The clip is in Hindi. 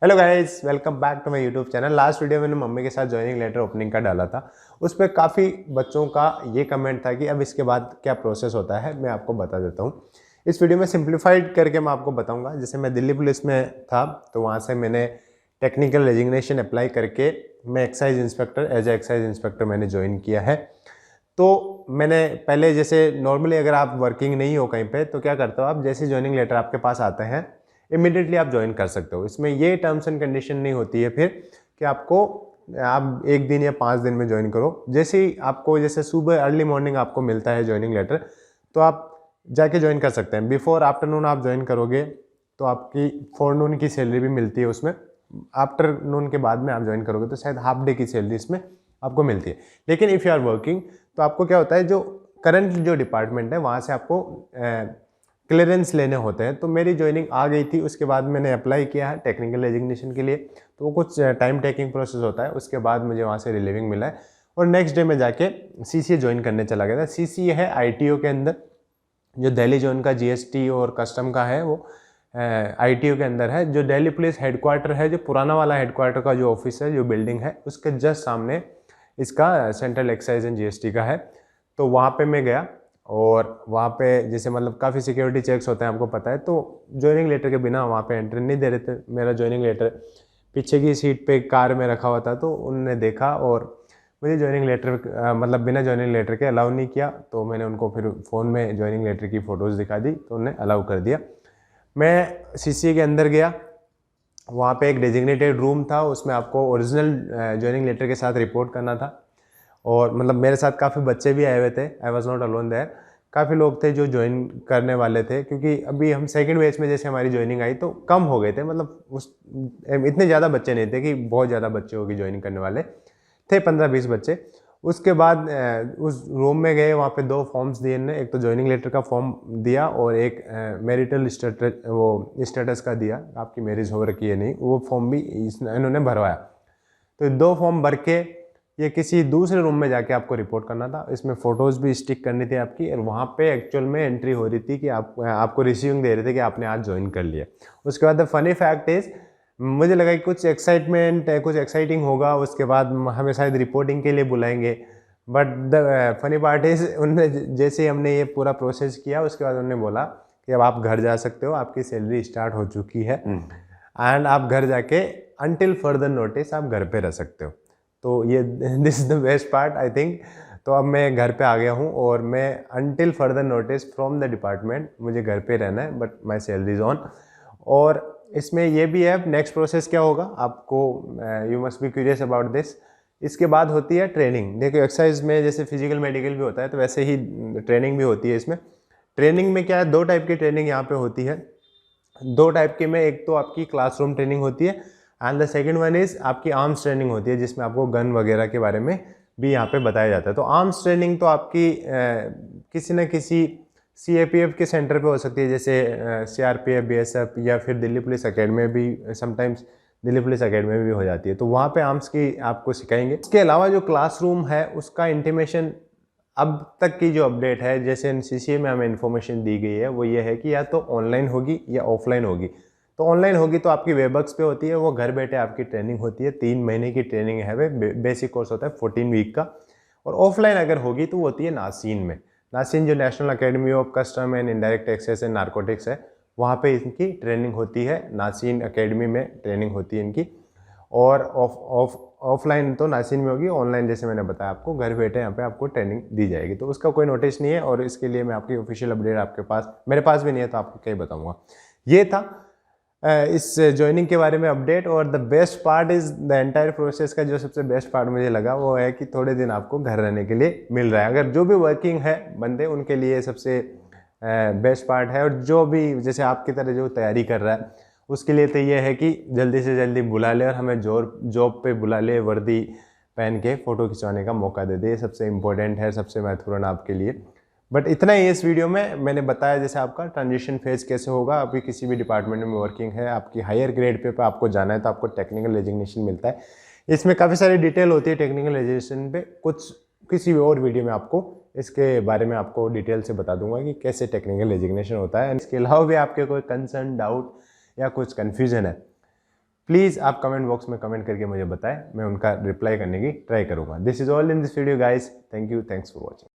Hello guys, welcome back to my YouTube channel. Last video मैंने मम्मी के साथ ज्वाइनिंग लेटर ओपनिंग का डाला था। उस पर काफ़ी बच्चों का ये कमेंट था कि अब इसके बाद क्या प्रोसेस होता है, मैं आपको बता देता हूँ। इस वीडियो में सिंप्लीफाइड करके मैं आपको बताऊँगा। जैसे मैं दिल्ली पुलिस में था तो वहाँ से मैंने टेक्निकल रेजिग्नेशन अप्लाई करके मैं excise inspector as a excise inspector मैंने ज्वाइन किया है। तो मैंने पहले जैसे नॉर्मली अगर आप वर्किंग नहीं हो कहीं पे तो क्या करते हो आप, जैसे ज्वाइनिंग लेटर आपके पास आते हैं इमीडिएटली आप ज्वाइन कर सकते हो। इसमें ये टर्म्स एंड कंडीशन नहीं होती है फिर कि आपको आप 1 दिन या 5 दिन में ज्वाइन करो। जैसे ही आपको जैसे सुबह अर्ली मॉर्निंग आपको मिलता है ज्वाइनिंग लेटर तो आप जाके ज्वाइन कर सकते हैं। बिफोर आफ्टरनून आप ज्वाइन करोगे तो आपकी फोरनून की सैलरी भी मिलती है उसमें। आफ्टरनून के बाद में आप ज्वाइन करोगे तो शायद हाफ डे की सैलरी इसमें आपको मिलती है। लेकिन इफ़ यू आर वर्किंग तो आपको क्या होता है, जो करंट जो डिपार्टमेंट है वहाँ से आपको क्लियरेंस लेने होते हैं। तो मेरी ज्वाइनिंग आ गई थी, उसके बाद मैंने अप्लाई किया है टेक्निकल रेजिग्नेशन के लिए। तो वो कुछ टाइम टेकिंग प्रोसेस होता है, उसके बाद मुझे वहाँ से रिलीविंग मिला है और नेक्स्ट डे में जाके सीसीए ज्वाइन करने चला गया था। सीसीए है आईटीओ के अंदर, जो दिल्ली जोन का जीएसटी और कस्टम का है वो आईटीओ के अंदर है। जो दिल्ली पुलिस हेडक्वार्टर है, जो पुराना वाला हेडक्वार्टर का जो ऑफिस है, जो बिल्डिंग है, उसके जस्ट सामने इसका सेंट्रल एक्साइज एंड जीएसटी का है। तो वहाँ पे मैं गया और वहाँ पे जैसे मतलब काफ़ी सिक्योरिटी चेक्स होते हैं, आपको पता है। तो ज्वाइनिंग लेटर के बिना वहाँ पे एंट्री नहीं दे रहे थे। मेरा ज्वाइनिंग लेटर पीछे की सीट पे कार में रखा हुआ था, तो उन्होंने देखा और मुझे ज्वाइनिंग लेटर मतलब बिना ज्वाइनिंग लेटर के अलाउ नहीं किया। तो मैंने उनको फिर फ़ोन में ज्वाइनिंग लेटर की फ़ोटोज़ दिखा दी तो उन्होंने अलाउ कर दिया। मैं सीसीए के अंदर गया, वहाँ पे एक डेजिग्नेटेड रूम था, उसमें आपको ओरिजिनल ज्वाइनिंग लेटर के साथ रिपोर्ट करना था। और मतलब मेरे साथ काफ़ी बच्चे भी आए हुए थे, I was not alone there. काफ़ी लोग थे जो ज्वाइन करने वाले थे, क्योंकि अभी हम सेकंड बैच में जैसे हमारी ज्वाइनिंग आई तो कम हो गए थे। मतलब उस इतने ज़्यादा बच्चे नहीं थे कि बहुत ज़्यादा बच्चे होगी ज्वाइनिंग करने वाले थे, 15-20 बच्चे। उसके बाद उस रूम में गए, वहाँ पे 2 फॉर्म्स दिए इन्होंने। एक तो ज्वाइनिंग लेटर का फॉर्म दिया और एक मैरिटल स्टेटस वो स्टेटस का दिया, आपकी मैरिज हो रखी है नहीं, वो फॉर्म भी इन्होंने भरवाया। तो 2 फॉर्म भर के ये किसी दूसरे रूम में जाके आपको रिपोर्ट करना था। इसमें फ़ोटोज़ भी स्टिक करनी थी आपकी, और वहाँ पे एक्चुअल में एंट्री हो रही थी कि आपको रिसीविंग दे रहे थे कि आपने आज ज्वाइन कर लिया। उसके बाद द फनी फैक्ट इज़, मुझे लगा कि कुछ एक्साइटमेंट है, कुछ एक्साइटिंग होगा, उसके बाद हमें शायद रिपोर्टिंग के लिए बुलाएंगे। But the funny part is, उनने जैसे ही हमने ये पूरा प्रोसेस किया उसके बाद उन्होंने बोला कि अब आप घर जा सकते हो, आपकी सैलरी स्टार्ट हो चुकी है एंड आप घर जाके अनटिल फर्दर नोटिस आप घर पे रह सकते हो। तो ये this is the best part I think. तो अब मैं घर पे आ गया हूँ और मैं until further notice from the department मुझे घर पे रहना है, but my salary is on. और इसमें ये भी है, नेक्स्ट प्रोसेस क्या होगा आपको, you must be curious about this. इसके बाद होती है ट्रेनिंग। देखो एक्सरसाइज में जैसे फिजिकल मेडिकल भी होता है तो वैसे ही ट्रेनिंग भी होती है इसमें। ट्रेनिंग में क्या है, 2 टाइप की ट्रेनिंग यहाँ पे होती है। 2 टाइप की में, एक तो आपकी क्लासरूम ट्रेनिंग होती है and the second one is आपकी आर्म्स ट्रेनिंग होती है, जिसमें आपको गन वगैरह के बारे में भी यहाँ पे बताया जाता है। तो आर्म्स ट्रेनिंग तो आपकी किसी न किसी सीएपीएफ के सेंटर पे हो सकती है, जैसे सीआरपीएफ, बीएसएफ, या फिर दिल्ली पुलिस अकेडमी भी समटाइम्स दिल्ली पुलिस अकेडमी में भी हो जाती है। तो वहाँ पे आर्म्स की आपको सिखाएंगे। इसके अलावा जो क्लासरूम है उसका इंटीमेशन अब तक की जो अपडेट है, जैसे एनसीसीए में हमें इन्फॉर्मेशन दी गई है, वो ये है कि या तो ऑनलाइन होगी या ऑफलाइन होगी। तो ऑनलाइन होगी तो आपकी वेबक्स पे होती है, वो घर बैठे आपकी ट्रेनिंग होती है। 3 महीने की ट्रेनिंग है, वे बेसिक कोर्स होता है 14 वीक का। और ऑफलाइन अगर होगी तो वो होती है नासिन में। नासिन जो national academy of custom and indirect excess and narcotics है, वहाँ पे इनकी ट्रेनिंग होती है। नासिन अकेडमी में ट्रेनिंग होती है इनकी। और ऑफलाइन तो नासिन में होगी, ऑनलाइन जैसे मैंने बताया आपको घर बैठे यहाँ पे आपको ट्रेनिंग दी जाएगी। तो उसका कोई नोटिस नहीं है और इसके लिए मैं आपकी ऑफिशियल अपडेट आपके पास, मेरे पास भी नहीं है तो आपको क्या ही बताऊँगा। ये था इस ज्वाइनिंग के बारे में अपडेट। और the best part is the entire process का जो सबसे बेस्ट पार्ट मुझे लगा वो है कि थोड़े दिन आपको घर रहने के लिए मिल रहा है। अगर जो भी वर्किंग है बंदे, उनके लिए सबसे बेस्ट पार्ट है। और जो भी जैसे आपकी तरह जो तैयारी कर रहा है उसके लिए तो ये है कि जल्दी से जल्दी बुला ले और हमें जॉब पे बुला ले, वर्दी पहन के फ़ोटो खिंचवाने का मौका दे दे। ये सबसे इम्पोर्टेंट है, सबसे महत्वपूर्ण आपके लिए। बट इतना ही इस वीडियो में मैंने बताया, जैसे आपका ट्रांजिशन फेज़ कैसे होगा। अभी किसी भी डिपार्टमेंट में वर्किंग है, आपकी हायर ग्रेड पे आपको जाना है तो आपको टेक्निकल रेजिग्नेशन मिलता है। इसमें काफ़ी सारी डिटेल होती है टेक्निकल रेजिग्नेशन पे। कुछ किसी और वीडियो में आपको इसके बारे में आपको डिटेल से बता दूंगा कि कैसे टेक्निकल रेजिग्नेशन होता है। इसके अलावा भी आपके कोई कंसर्न, डाउट या कुछ कन्फ्यूज़न है प्लीज़ आप कमेंट बॉक्स में कमेंट करके मुझे बताएं, मैं उनका रिप्लाई करने की ट्राई करूँगा। This is all in this video guys, thank you, thanks for watching.